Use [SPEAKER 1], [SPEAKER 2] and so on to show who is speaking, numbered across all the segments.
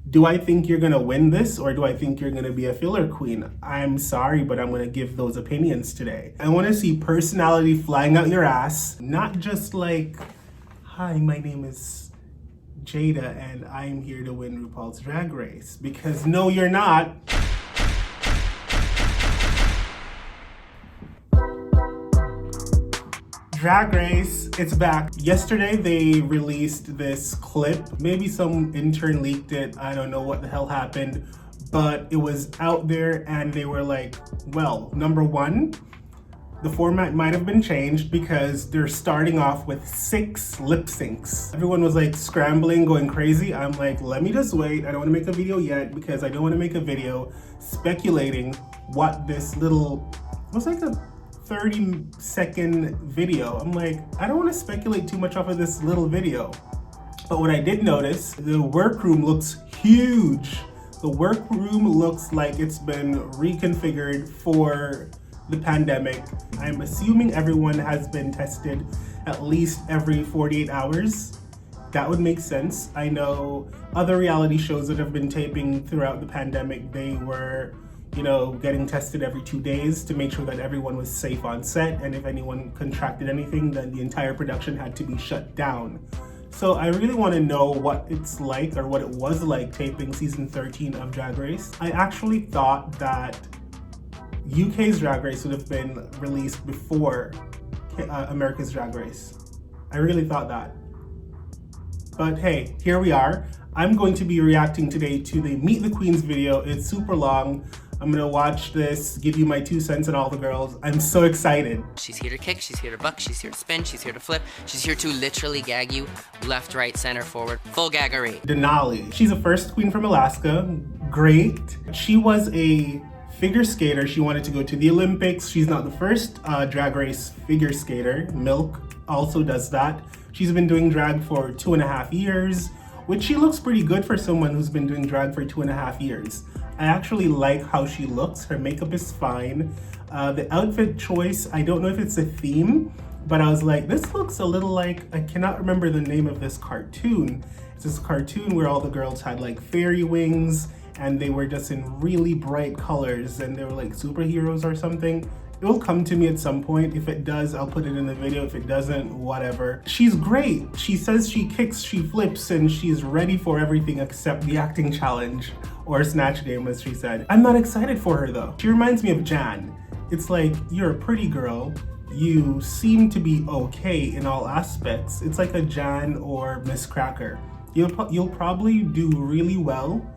[SPEAKER 1] Do I think you're gonna win this, or do I think you're gonna be a filler queen? I'm sorry, but I'm gonna give those opinions today. I wanna see personality flying out your ass, not just like, hi, my name is Jada and I'm here to win RuPaul's Drag Race. Because no, you're not. Drag Race, it's back. Yesterday they released this clip. Maybe some intern leaked it. I don't know what the hell happened, but it was out there and they were like, well, number one, the format might have been changed because they're starting off with 6 lip syncs. Everyone was like scrambling, going crazy. I'm like, let me just wait. I don't want to make a video yet because I don't want to make a video speculating what this little, it was like a 30-second video. I'm like, I don't want to speculate too much off of this little video. But what I did notice, the workroom looks huge. The workroom looks like it's been reconfigured for the pandemic. I'm assuming everyone has been tested at least every 48 hours. That would make sense. I know other reality shows that have been taping throughout the pandemic, they were, you know, getting tested every 2 days to make sure that everyone was safe on set, and if anyone contracted anything, then the entire production had to be shut down. So I really want to know what it's like, or what it was like taping season 13 of Drag Race. I actually thought that UK's Drag Race would have been released before America's Drag Race. I really thought that. But hey, here we are. I'm going to be reacting today to the Meet the Queens video. It's super long. I'm gonna watch this, give you my 2 cents on all the girls. I'm so excited.
[SPEAKER 2] She's here to kick, she's here to buck, she's here to spin, she's here to flip, she's here to literally gag you left, right, center, forward, full gaggery.
[SPEAKER 1] Denali. She's a first queen from Alaska. Great. She was a figure skater. She wanted to go to the Olympics. She's not the first Drag Race figure skater. Milk also does that. She's been doing drag for 2.5 years, which she looks pretty good for someone who's been doing drag for 2.5 years. I actually like how she looks. Her makeup is fine. The outfit choice, I don't know if it's a theme, but I was like, this looks a little like, I cannot remember the name of this cartoon. It's this cartoon where all the girls had like fairy wings and they were just in really bright colors and they were like superheroes or something. It will come to me at some point. If it does, I'll put it in the video. If it doesn't, whatever. She's great. She says she kicks, she flips, and she's ready for everything except the acting challenge or snatch game, as she said. I'm not excited for her though. She reminds me of Jan. It's like, you're a pretty girl. You seem to be okay in all aspects. It's like a Jan or Miss Cracker. You'll probably do really well,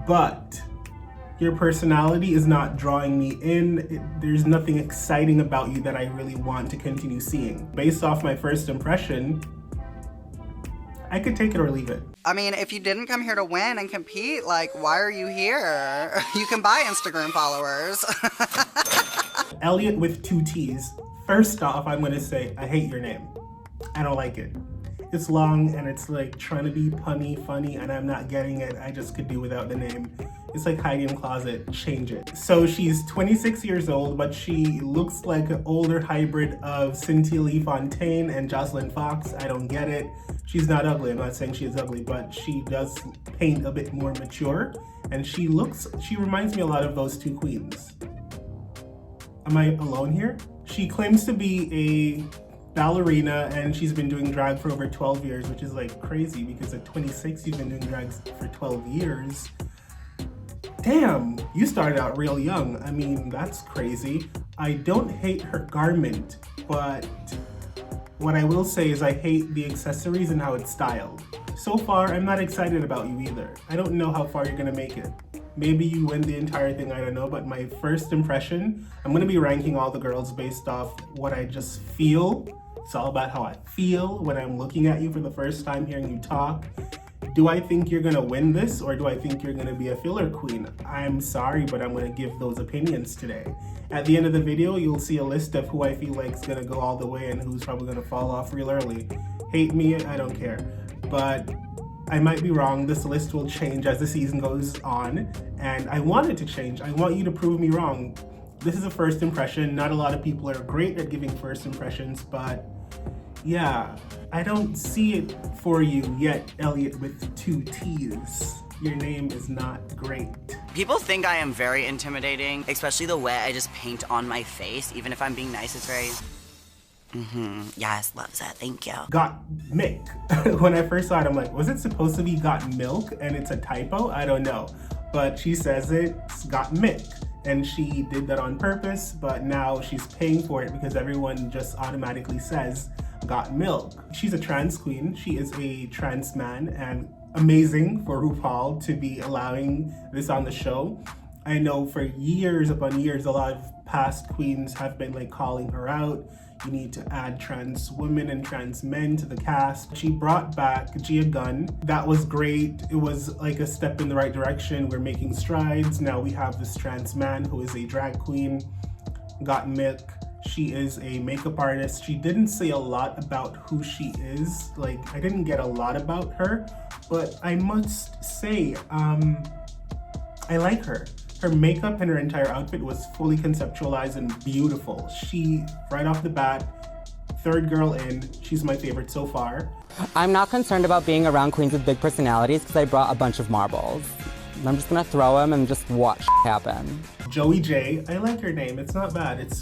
[SPEAKER 1] but your personality is not drawing me in. There's nothing exciting about you that I really want to continue seeing. Based off my first impression, I could take it or leave it.
[SPEAKER 3] I mean, if you didn't come here to win and compete, like, why are you here? You can buy Instagram followers.
[SPEAKER 1] Elliott with 2 T's. First off, I'm gonna say, I hate your name. I don't like it. It's long and it's like trying to be punny, funny, and I'm not getting it. I just could do without the name. It's like hiding in the closet, change it. So she's 26 years old, but she looks like an older hybrid of Cynthia Lee Fontaine and Jocelyn Fox. I don't get it. She's not ugly, I'm not saying she is ugly, but she does paint a bit more mature. And she reminds me a lot of those 2 queens. Am I alone here? She claims to be a ballerina and she's been doing drag for over 12 years, which is like crazy because at 26 you've been doing drag for 12 years. Damn, you started out real young. I mean, that's crazy. I don't hate her garment, but what I will say is I hate the accessories and how it's styled. So far, I'm not excited about you either. I don't know how far you're gonna make it. Maybe you win the entire thing, I don't know, but my first impression, I'm gonna be ranking all the girls based off what I just feel. It's all about how I feel when I'm looking at you for the first time, hearing you talk. Do I think you're gonna win this, or do I think you're gonna be a filler queen? I'm sorry, but I'm gonna give those opinions today. At the end of the video, you'll see a list of who I feel like is gonna go all the way and who's probably gonna fall off real early. Hate me, I don't care. But I might be wrong. This list will change as the season goes on, and I want it to change. I want you to prove me wrong. This is a first impression. Not a lot of people are great at giving first impressions, but yeah, I don't see it for you yet, Elliott with 2 T's. your name is not great.
[SPEAKER 4] People think I am very intimidating, especially the way I just paint on my face. Even if I'm being nice, it's very... Yes, loves it. Thank you.
[SPEAKER 1] Got milk. When I first saw it, I'm like, was it supposed to be got milk and it's a typo? I don't know. But she says it's got milk. And she did that on purpose, but now she's paying for it because everyone just automatically says got milk. She's a trans queen. She is a trans man, and amazing for RuPaul to be allowing this on the show. I know for years upon years, a lot of past queens have been like calling her out. You need to add trans women and trans men to the cast. She brought back Gia Gunn. That was great. It was like a step in the right direction. We're making strides. Now we have this trans man who is a drag queen, got milk. She is a makeup artist. She didn't say a lot about who she is. Like, I didn't get a lot about her, but I must say, I like her. Her makeup and her entire outfit was fully conceptualized and beautiful. She, right off the bat, third girl in, she's my favorite so far.
[SPEAKER 5] I'm not concerned about being around queens with big personalities because I brought a bunch of marbles. I'm just gonna throw them and just watch happen.
[SPEAKER 1] Joey J, I like your name. It's not bad. It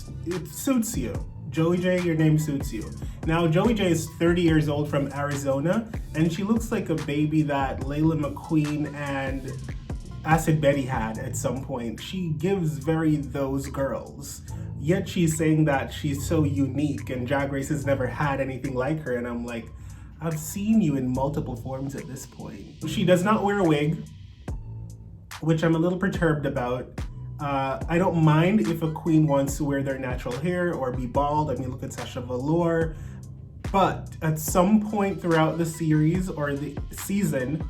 [SPEAKER 1] suits you. Joey J, your name suits you. Now, Joey J is 30 years old from Arizona, and she looks like a baby that Layla McQueen and Acid Betty had at some point. She gives very those girls. Yet she's saying that she's so unique and Drag Race has never had anything like her. And I'm like, I've seen you in multiple forms at this point. She does not wear a wig, which I'm a little perturbed about. I don't mind if a queen wants to wear their natural hair or be bald. I mean, look at Sasha Velour. But at some point throughout the series or the season,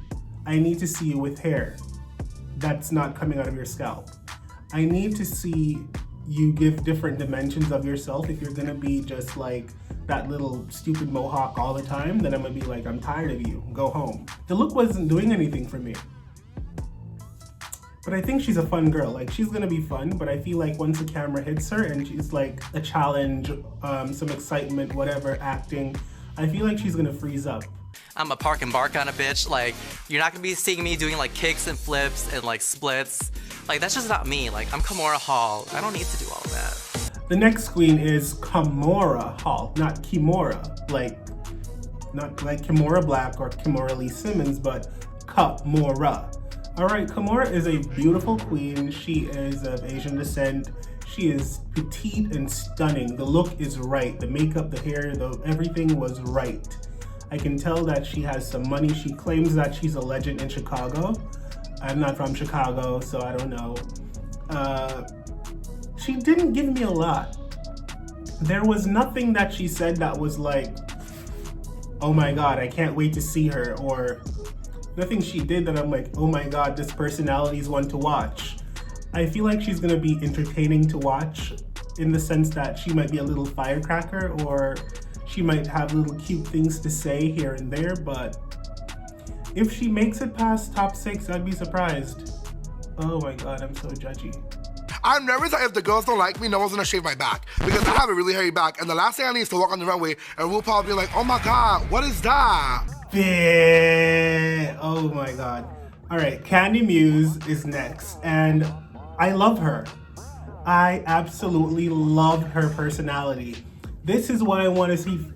[SPEAKER 1] I need to see you with hair that's not coming out of your scalp. I need to see you give different dimensions of yourself. If you're gonna be just like that little stupid mohawk all the time, then I'm gonna be like, I'm tired of you, go home. The look wasn't doing anything for me. But I think she's a fun girl. Like, she's gonna be fun, but I feel like once the camera hits her and she's like a challenge, some excitement, whatever, acting, I feel like she's gonna freeze up.
[SPEAKER 6] I'm a park and bark kind of bitch. Like, you're not gonna be seeing me doing like kicks and flips and like splits. Like, that's just not me. Like, I'm Kamora Hall. I don't need to do all of that.
[SPEAKER 1] The next queen is Kamora Hall, not Kimora. Like, not like Kimora Black or Kimora Lee Simmons, but Kamora. All right, Kamora is a beautiful queen. She is of Asian descent. She is petite and stunning. The look is right. The makeup, the hair, everything was right. I can tell that she has some money. She claims that she's a legend in Chicago. I'm not from Chicago, so I don't know. She didn't give me a lot. There was nothing that she said that was like, oh my God, I can't wait to see her, or nothing she did that I'm like, oh my God, this personality is one to watch. I feel like she's gonna be entertaining to watch in the sense that she might be a little firecracker, or she might have little cute things to say here and there, but if she makes it past top 6, I'd be surprised. Oh my God, I'm so judgy.
[SPEAKER 7] I'm nervous that if the girls don't like me, no one's gonna shave my back, because I have a really hairy back, and the last thing I need is to walk on the runway and RuPaul be like, oh my God, what is that?
[SPEAKER 1] Oh my God. All right, Candy Muse is next, and I love her. I absolutely love her personality. This is what I want to see.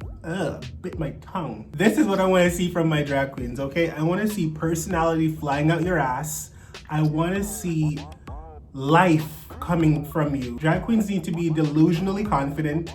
[SPEAKER 1] Bit my tongue. This is what I want to see from my drag queens, okay? I want to see personality flying out your ass. I want to see life coming from you. Drag queens need to be delusionally confident,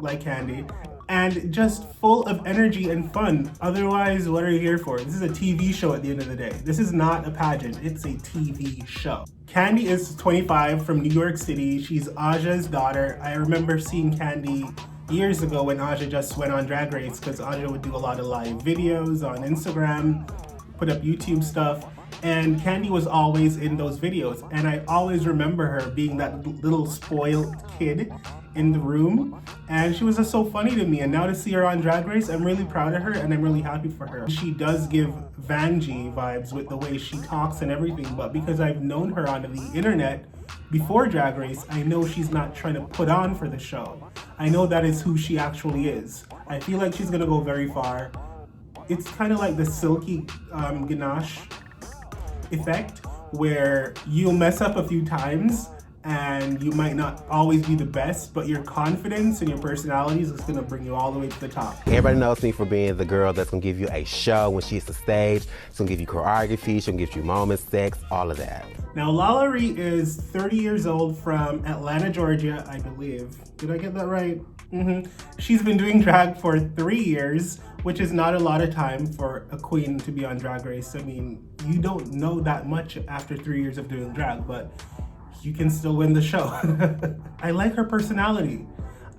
[SPEAKER 1] like Candy, and just full of energy and fun. Otherwise, what are you here for? This is a TV show at the end of the day. This is not a pageant, it's a TV show. Candy is 25 from New York City. She's Aja's daughter. I remember seeing Candy years ago when Aja just went on Drag Race, because Aja would do a lot of live videos on Instagram, put up YouTube stuff, and Candy was always in those videos. And I always remember her being that little spoiled kid in the room, and she was just so funny to me. And now to see her on Drag Race, I'm really proud of her and I'm really happy for her. She does give Vanjie vibes with the way she talks and everything, but because I've known her on the internet before Drag Race, I know she's not trying to put on for the show. I know that is who she actually is. I feel like she's gonna go very far. It's kind of like the silky ganache effect where you'll mess up a few times and you might not always be the best, but your confidence and your personality is gonna bring you all the way to the top.
[SPEAKER 8] Everybody knows me for being the girl that's gonna give you a show when she hits the stage. She's gonna give you choreography, she's gonna give you moments, sex, all of that.
[SPEAKER 1] Now, Laurie is 30 years old from Atlanta, Georgia, I believe. Did I get that right? She's been doing drag for 3 years, which is not a lot of time for a queen to be on Drag Race. I mean, you don't know that much after 3 years of doing drag, but you can still win the show. I like her personality.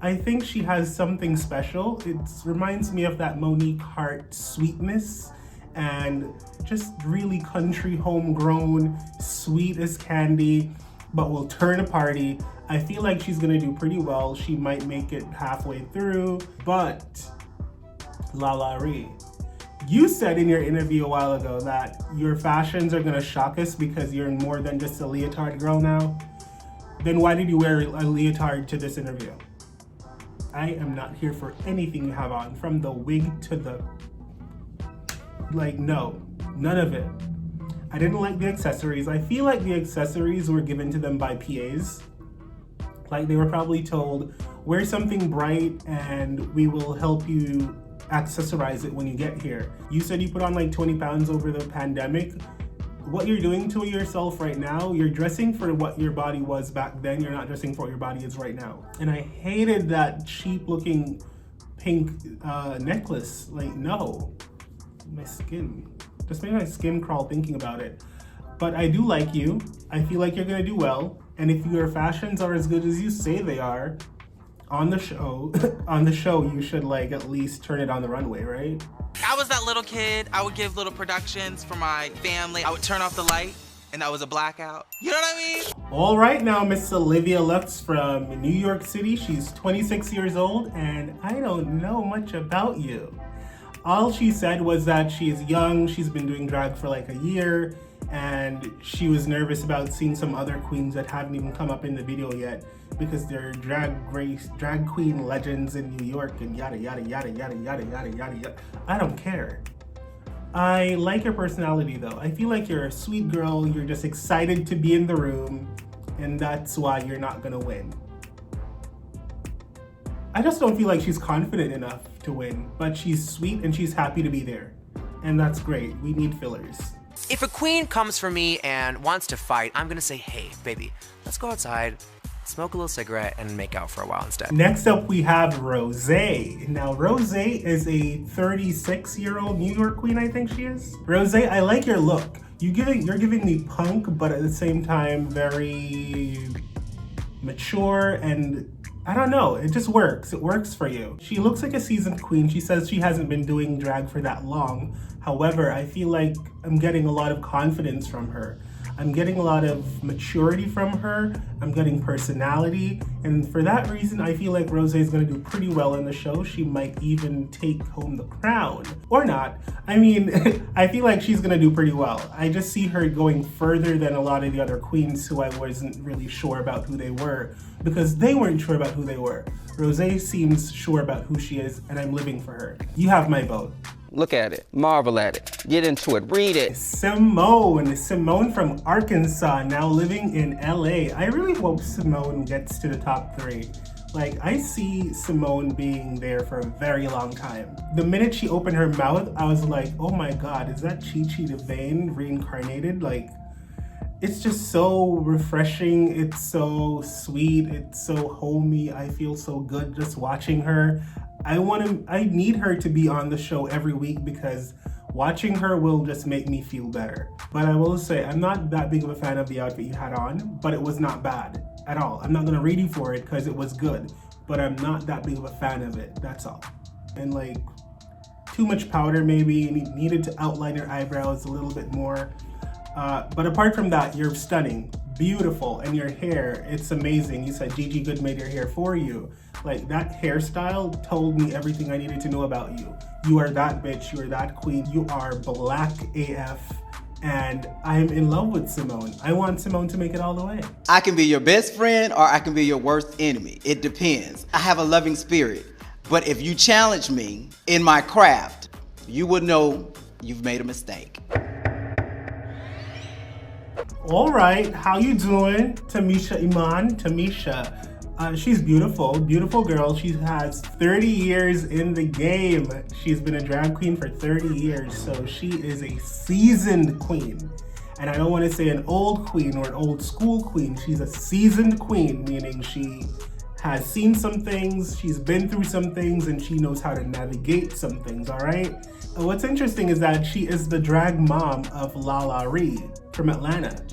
[SPEAKER 1] I think she has something special. It reminds me of that Monique Hart sweetness and just really country homegrown, sweet as candy, but will turn a party. I feel like she's gonna do pretty well. She might make it halfway through, but Laurie, you said in your interview a while ago that your fashions are gonna shock us because you're more than just a leotard girl now. Then why did you wear a leotard to this interview? I am not here for anything you have on, from the wig to the, no, none of it. I didn't like the accessories. I feel like the accessories were given to them by PAs. Like they were probably told, wear something bright and we will help you accessorize it when you get here. You said you put on like 20 pounds over the pandemic. What you're doing to yourself right now, you're dressing for what your body was back then. You're not dressing for what your body is right now. And I hated that cheap looking pink necklace. Like, no, my skin. Just made my skin crawl thinking about it. But I do like you. I feel like you're gonna do well. And if your fashions are as good as you say they are, on the show, you should like at least turn it on the runway, right?
[SPEAKER 9] I was that little kid. I would give little productions for my family. I would turn off the light and that was a blackout. You know what I mean?
[SPEAKER 1] All right, now Miss Olivia Lux from New York City. She's 26 years old and I don't know much about you. All she said was that she is young, she's been doing drag for like a year, and she was nervous about seeing some other queens that haven't even come up in the video yet because they're drag queen legends in New York and yada yada yada yada yada yada yada yada. I don't care. I like your personality though. I feel like you're a sweet girl, you're just excited to be in the room, and that's why you're not gonna win. I just don't feel like she's confident enough to win, but she's sweet and she's happy to be there. And that's great. We need fillers.
[SPEAKER 10] If a queen comes for me and wants to fight, I'm gonna say, hey, baby, let's go outside, smoke a little cigarette, and make out for a while instead.
[SPEAKER 1] Next up, we have Rosé. Now, Rosé is a 36-year-old New York queen, I think she is. Rosé, I like your look. You're giving me punk, but at the same time, very mature, and I don't know, it just works. It works for you. She looks like a seasoned queen. She says she hasn't been doing drag for that long. However, I feel like I'm getting a lot of confidence from her. I'm getting a lot of maturity from her. I'm getting personality. And for that reason, I feel like Rosé is gonna do pretty well in the show. She might even take home the crown. Or not. I mean, I feel like she's gonna do pretty well. I just see her going further than a lot of the other queens who I wasn't really sure about who they were because they weren't sure about who they were. Rosé seems sure about who she is, and I'm living for her. You have my vote.
[SPEAKER 11] Look at it, marvel at it, get into it, read it.
[SPEAKER 1] Simone from Arkansas, now living in LA. I really hope Simone gets to the top 3. Like, I see Simone being there for a very long time. The minute she opened her mouth, I was like, oh my God, is that Chi-Chi DeVayne reincarnated? Like, it's just so refreshing, it's so sweet, it's so homey. I feel so good just watching her. I need her to be on the show every week because watching her will just make me feel better. But I will say, I'm not that big of a fan of the outfit you had on, but it was not bad at all. I'm not gonna read you for it because it was good, but I'm not that big of a fan of it, that's all. And like, too much powder maybe, needed to outline your eyebrows a little bit more. But apart from that, you're stunning, beautiful, and your hair, it's amazing. You said Gigi Good made your hair for you. Like, that hairstyle told me everything I needed to know about you. You are that bitch, you are that queen, you are black AF, and I'm in love with Simone. I want Simone to make it all the way.
[SPEAKER 12] I can be your best friend or I can be your worst enemy. It depends. I have a loving spirit, but if you challenge me in my craft, you will know you've made a mistake.
[SPEAKER 1] All right, how you doing? Tamisha Iman, Tamisha. She's beautiful, beautiful girl. She has 30 years in the game. She's been a drag queen for 30 years, so she is a seasoned queen. And I don't want to say an old queen or an old school queen. She's a seasoned queen, meaning she has seen some things, she's been through some things, and she knows how to navigate some things, all right? And what's interesting is that she is the drag mom of Laurie from Atlanta,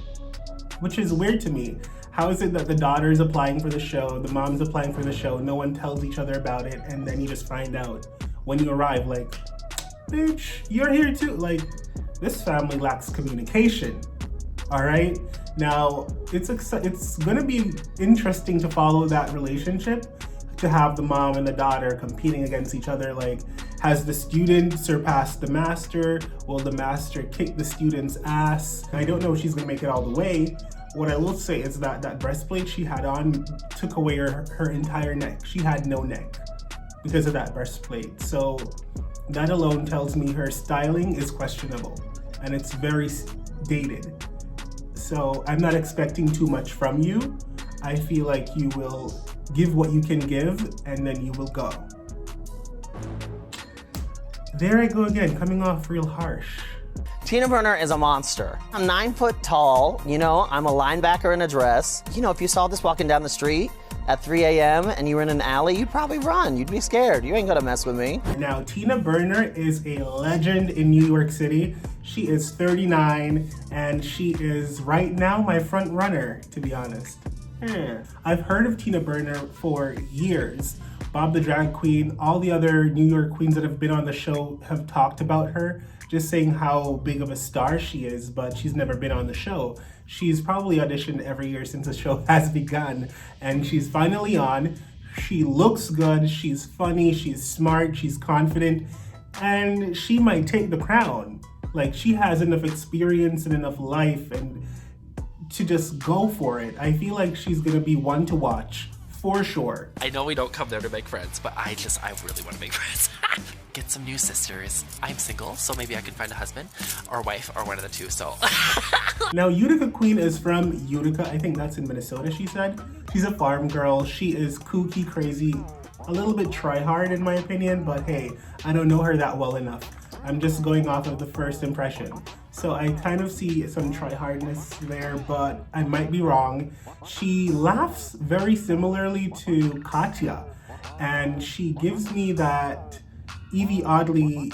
[SPEAKER 1] which is weird to me. How is it that the daughter is applying for the show, the mom's applying for the show, no one tells each other about it, and then you just find out when you arrive, like, bitch, you're here too. Like, this family lacks communication, all right? Now, it's gonna be interesting to follow that relationship, to have the mom and the daughter competing against each other. Like, has the student surpassed the master? Will the master kick the student's ass? I don't know if she's gonna make it all the way. What I will say is that that breastplate she had on took away her entire neck. She had no neck because of that breastplate. So that alone tells me her styling is questionable and it's very dated. So I'm not expecting too much from you. I feel like you will give what you can give and then you will go. There I go again, coming off real harsh.
[SPEAKER 13] Tina Burner is a monster. I'm 9 foot tall, you know, I'm a linebacker in a dress. You know, if you saw this walking down the street at 3 a.m. and you were in an alley, you'd probably run. You'd be scared. You ain't gonna mess with me.
[SPEAKER 1] Now, Tina Burner is a legend in New York City. She is 39 and she is right now my front runner, to be honest. I've heard of Tina Burner for years. Bob the Drag Queen, all the other New York queens that have been on the show have talked about her, just saying how big of a star she is, but she's never been on the show. She's probably auditioned every year since the show has begun, and she's finally on. She looks good, she's funny, she's smart, she's confident, and she might take the crown. Like, she has enough experience and enough life and to just go for it. I feel like she's gonna be one to watch, for sure.
[SPEAKER 6] I know we don't come there to make friends, but I really want to make friends. Get some new sisters. I'm single, so maybe I can find a husband or wife or one of the two, so.
[SPEAKER 1] Now, Utica Queen is from Utica. I think that's in Minnesota, she said. She's a farm girl. She is kooky, crazy, a little bit try-hard in my opinion, but hey, I don't know her that well enough. I'm just going off of the first impression. So I kind of see some try-hardness there, but I might be wrong. She laughs very similarly to Katya, and she gives me that Evie Oddly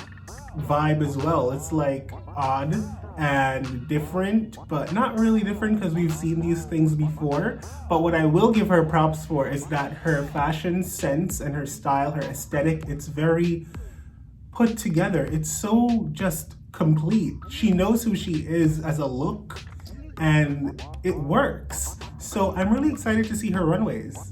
[SPEAKER 1] vibe as well. It's like odd and different, but not really different because we've seen these things before. But what I will give her props for is that her fashion sense and her style, her aesthetic, it's very put together. It's so just complete. She knows who she is as a look and it works. So I'm really excited to see her runways.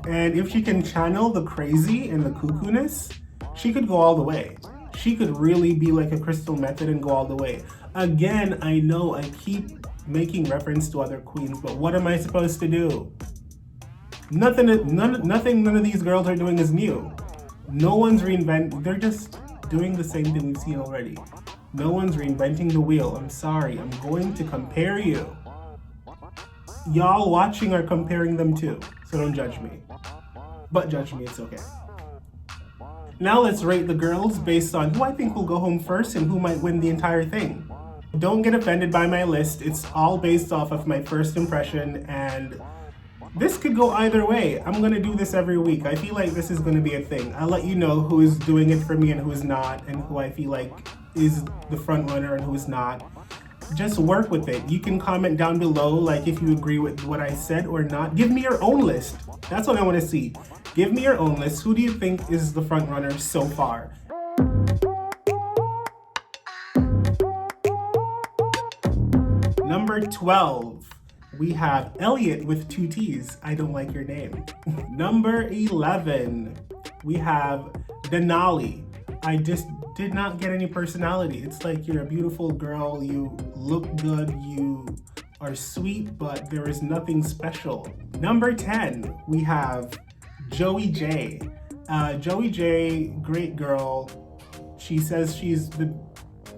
[SPEAKER 1] And if she can channel the crazy and the cuckoo-ness, she could go all the way. She could really be like a Crystal Method and go all the way. Again, I know I keep making reference to other queens, but what am I supposed to do? None of these girls are doing is new. No one's reinventing, they're just doing the same thing we've seen already. No one's reinventing the wheel. I'm sorry, I'm going to compare you. Y'all watching are comparing them too, so don't judge me. But judge me, it's okay. Now let's rate the girls based on who I think will go home first and who might win the entire thing. Don't get offended by my list. It's all based off of my first impression and this could go either way. I'm gonna do this every week. I feel like this is gonna be a thing. I'll let you know who is doing it for me and who is not, and who I feel like is the front runner and who is not. Just work with it. You can comment down below, like if you agree with what I said or not. Give me your own list. That's what I wanna see. Give me your own list. Who do you think is the front runner so far? Number 12. We have Elliott with 2 T's. I don't like your name. Number 11, we have Denali. I just did not get any personality. It's like you're a beautiful girl, you look good, you are sweet, but there is nothing special. Number 10, we have Joey J. Joey J, great girl. She says she's the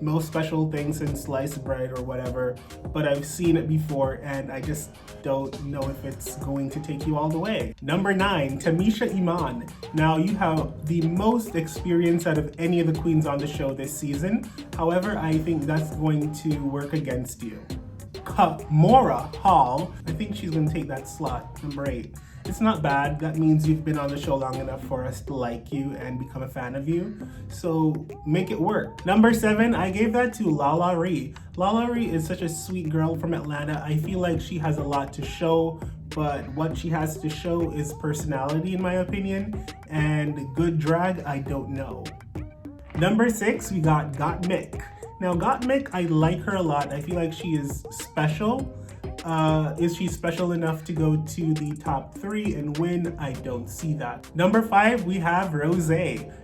[SPEAKER 1] most special thing since sliced bread or whatever, but I've seen it before and I just don't know if it's going to take you all the way. Number 9, Tamisha Iman. Now you have the most experience out of any of the queens on the show this season. However, I think that's going to work against you. Kamora Hall, I think she's gonna take that slot, number 8. It's not bad. That means you've been on the show long enough for us to like you and become a fan of you. So make it work. Number 7, I gave that to Laurie. Laurie is such a sweet girl from Atlanta. I feel like she has a lot to show, but what she has to show is personality in my opinion, and good drag, I don't know. Number 6, we got Mick. Now Mick, I like her a lot. I feel like she is special. Is she special enough to go to the top 3 and win? I don't see that. Number 5, we have Rose.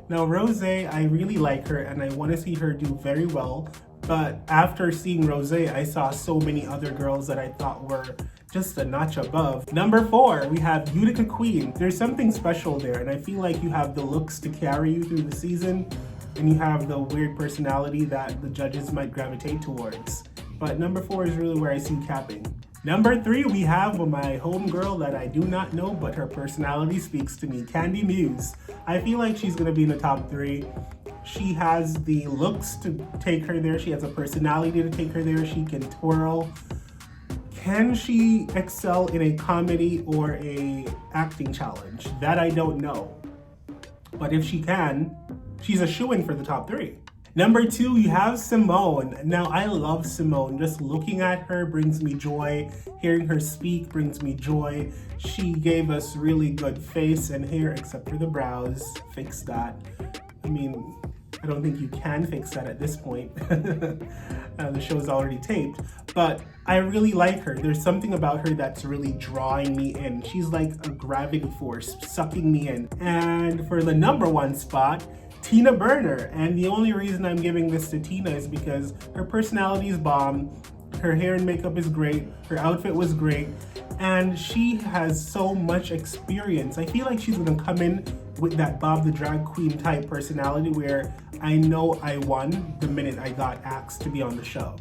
[SPEAKER 1] Now Rose, I really like her and I want to see her do very well. But after seeing Rose, I saw so many other girls that I thought were just a notch above. Number 4, we have Utica Queen. There's something special there and I feel like you have the looks to carry you through the season and you have the weird personality that the judges might gravitate towards. But number 4 is really where I see capping. Number 3, we have my homegirl that I do not know, but her personality speaks to me, Muse. I feel like she's gonna be in the top 3. She has the looks to take her there. She has a personality to take her there. She can twirl. Can she excel in a comedy or a acting challenge? That I don't know. But if she can, she's a shoo-in for the top 3. Number 2, you have Simone. Now, I love Simone. Just looking at her brings me joy. Hearing her speak brings me joy. She gave us really good face and hair, except for the brows. Fix that. I mean, I don't think you can fix that at this point. The show's already taped. But I really like her. There's something about her that's really drawing me in. She's like a gravity force, sucking me in. And for the number 1 spot, Tina Burner. And the only reason I'm giving this to Tina is because her personality is bomb, her hair and makeup is great, her outfit was great, and she has so much experience. I feel like she's gonna come in with that Bob the Drag Queen type personality where I know I won the minute I got asked to be on the show.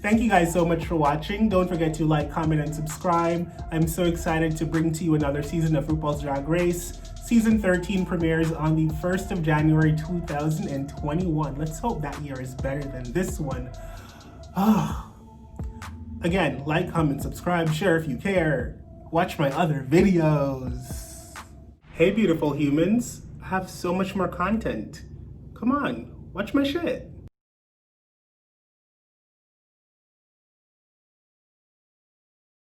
[SPEAKER 1] Thank you guys so much for watching. Don't forget to like, comment, and subscribe. I'm so excited to bring to you another season of RuPaul's Drag Race. Season 13 premieres on the 1st of January 2021. Let's hope that year is better than this one. Again, like, comment, subscribe, share if you care. Watch my other videos. Hey beautiful humans, I have so much more content. Come on, watch my shit.